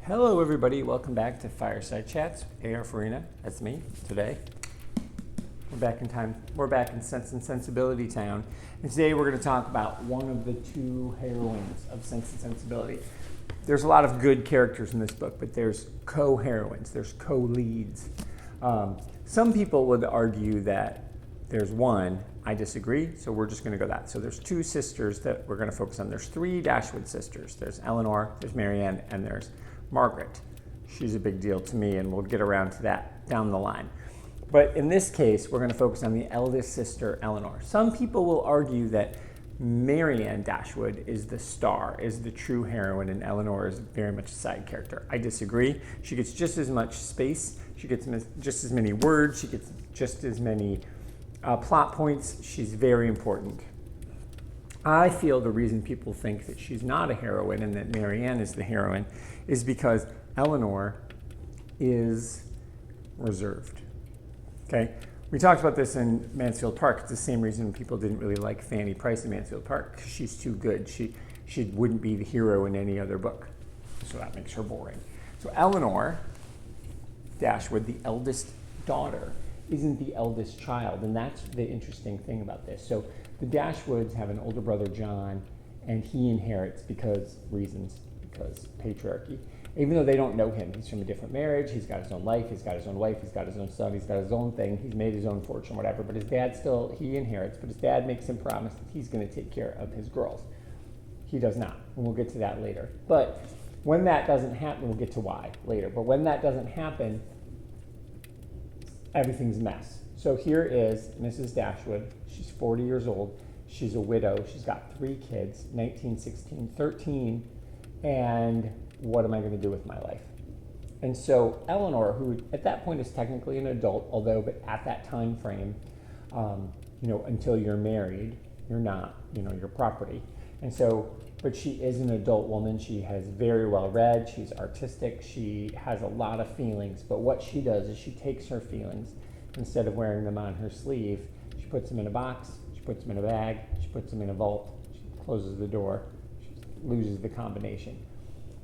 Hello everybody, welcome back to Fireside Chats. Farina, that's me today. We're back in time. We're back in Sense and Sensibility Town. And today we're going to talk about one of the two heroines of Sense and Sensibility. There's a lot of good characters in this book, but there's co-heroines, there's co-leads. Some people would argue that there's one. I disagree, so we're just going to go that. So there's two sisters that we're going to focus on. There's three Dashwood sisters. There's Elinor, there's Marianne, and there's Margaret. She's a big deal to me, and we'll get around to that down the line. But in this case, we're going to focus on the eldest sister, Elinor. Some people will argue that Marianne Dashwood is the star, is the true heroine, and Elinor is very much a side character. I disagree. She gets just as much space. She gets just as many words. She gets just as many plot points. She's very important. I feel the reason people think that she's not a heroine and that Marianne is the heroine is because Elinor is reserved. Okay? We talked about this in Mansfield Park. It's the same reason people didn't really like Fanny Price in Mansfield Park, because she's too good. She wouldn't be the hero in any other book. So that makes her boring. So Elinor Dashwood, the eldest daughter, isn't the eldest child, and that's the interesting thing about this. So the Dashwoods have an older brother, John, and he inherits because patriarchy. Even though they don't know him, he's from a different marriage, he's got his own life, he's got his own wife, he's got his own son, he's got his own thing, he's made his own fortune, whatever, but his dad he inherits, but his dad makes him promise that he's going to take care of his girls. He does not, and we'll get to that later. But when that doesn't happen, we'll get to why later, but when that doesn't happen, everything's a mess. So here is Mrs. Dashwood. She's 40 years old. She's a widow. She's got 3 kids, 19, 16, 13, and what am I going to do with my life? And so Elinor, who at that point is technically an adult, but at that time frame, until you're married, you're not, your property. And so, but she is an adult woman. She has very well read. She's artistic. She has a lot of feelings. But what she does is she takes her feelings, instead of wearing them on her sleeve, she puts them in a box, she puts them in a bag, she puts them in a vault, she closes the door, she loses the combination.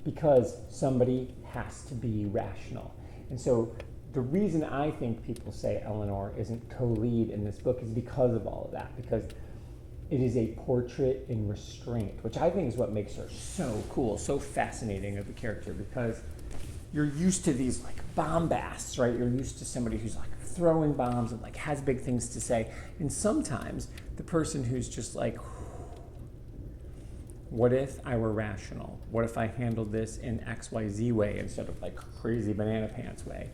Because somebody has to be rational. And so the reason I think people say Elinor isn't co-lead in this book is because of all of that. Because it is a portrait in restraint, which I think is what makes her so cool, so fascinating of a character, because you're used to these like bombasts, right? You're used to somebody who's like throwing bombs and like has big things to say. And sometimes the person who's just like, what if I were rational? What if I handled this in XYZ way instead of like crazy banana pants way?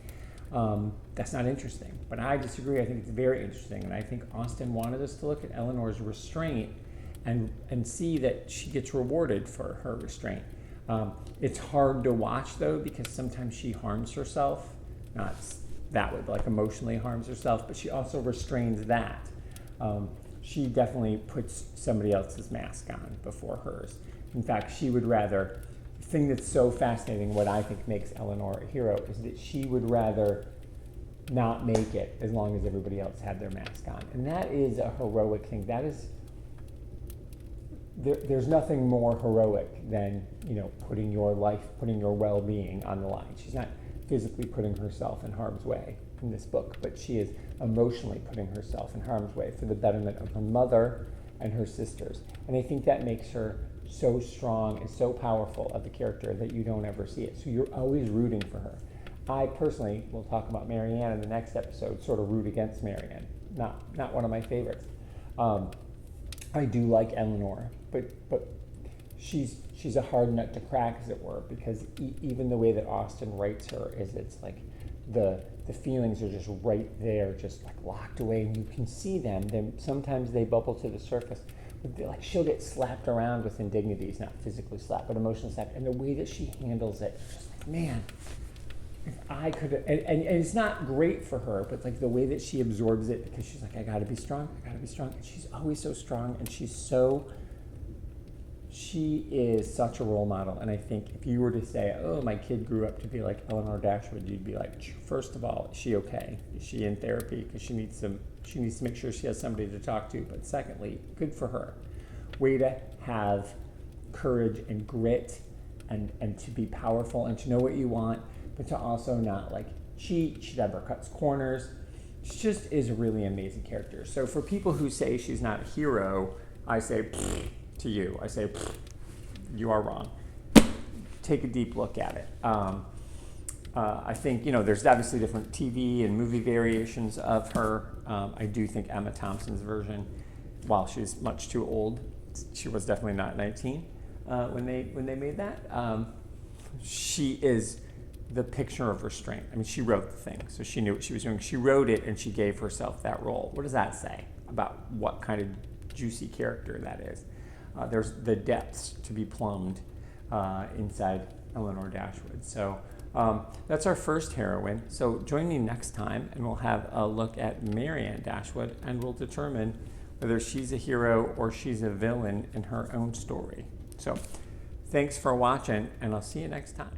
That's not interesting, but I disagree. I think it's very interesting, and I think Austen wanted us to look at Elinor's restraint and see that she gets rewarded for her restraint. It's hard to watch though, because sometimes she harms herself, not that way, but like emotionally harms herself, but she also restrains that. She definitely puts somebody else's mask on before hers. In fact, she would rather. The thing that's so fascinating, what I think makes Elinor a hero, is that she would rather not make it as long as everybody else had their mask on. And that is a heroic thing. That is, there's nothing more heroic than, putting your life, putting your well-being on the line. She's not physically putting herself in harm's way in this book, but she is emotionally putting herself in harm's way for the betterment of her mother and her sisters. And I think that makes her so strong and so powerful of a character that you don't ever see it. So you're always rooting for her. I personally, we'll talk about Marianne in the next episode, sort of root against Marianne. Not one of my favorites. I do like Elinor, but she's a hard nut to crack, as it were, because even the way that Austen writes her is, it's like the feelings are just right there, just like locked away, and you can see them. Then sometimes they bubble to the surface. Like she'll get slapped around with indignities, not physically slapped, but emotionally slapped. And the way that she handles it, just like, man, if I could, and it's not great for her, but like the way that she absorbs it, because she's like, I gotta be strong. And she's always so strong, and she is such a role model. And I think if you were to say, oh, my kid grew up to be like Elinor Dashwood, you'd be like, first of all, is she okay? Is she in therapy? Because she needs to make sure she has somebody to talk to. But secondly, good for her. Way to have courage and grit and to be powerful and to know what you want, but to also not like cheat. She never cuts corners. She just is a really amazing character. So for people who say she's not a hero, I say to you, I say you are wrong. Take a deep look at it. I think, there's obviously different TV and movie variations of her. I do think Emma Thompson's version, while she's much too old, she was definitely not 19 when they made that. She is the picture of restraint. I mean, she wrote the thing, so she knew what she was doing. She wrote it, and she gave herself that role. What does that say about what kind of juicy character that is? There's the depths to be plumbed inside Elinor Dashwood. So that's our first heroine. So join me next time, and we'll have a look at Marianne Dashwood, and we'll determine whether she's a hero or she's a villain in her own story. So thanks for watching, and I'll see you next time.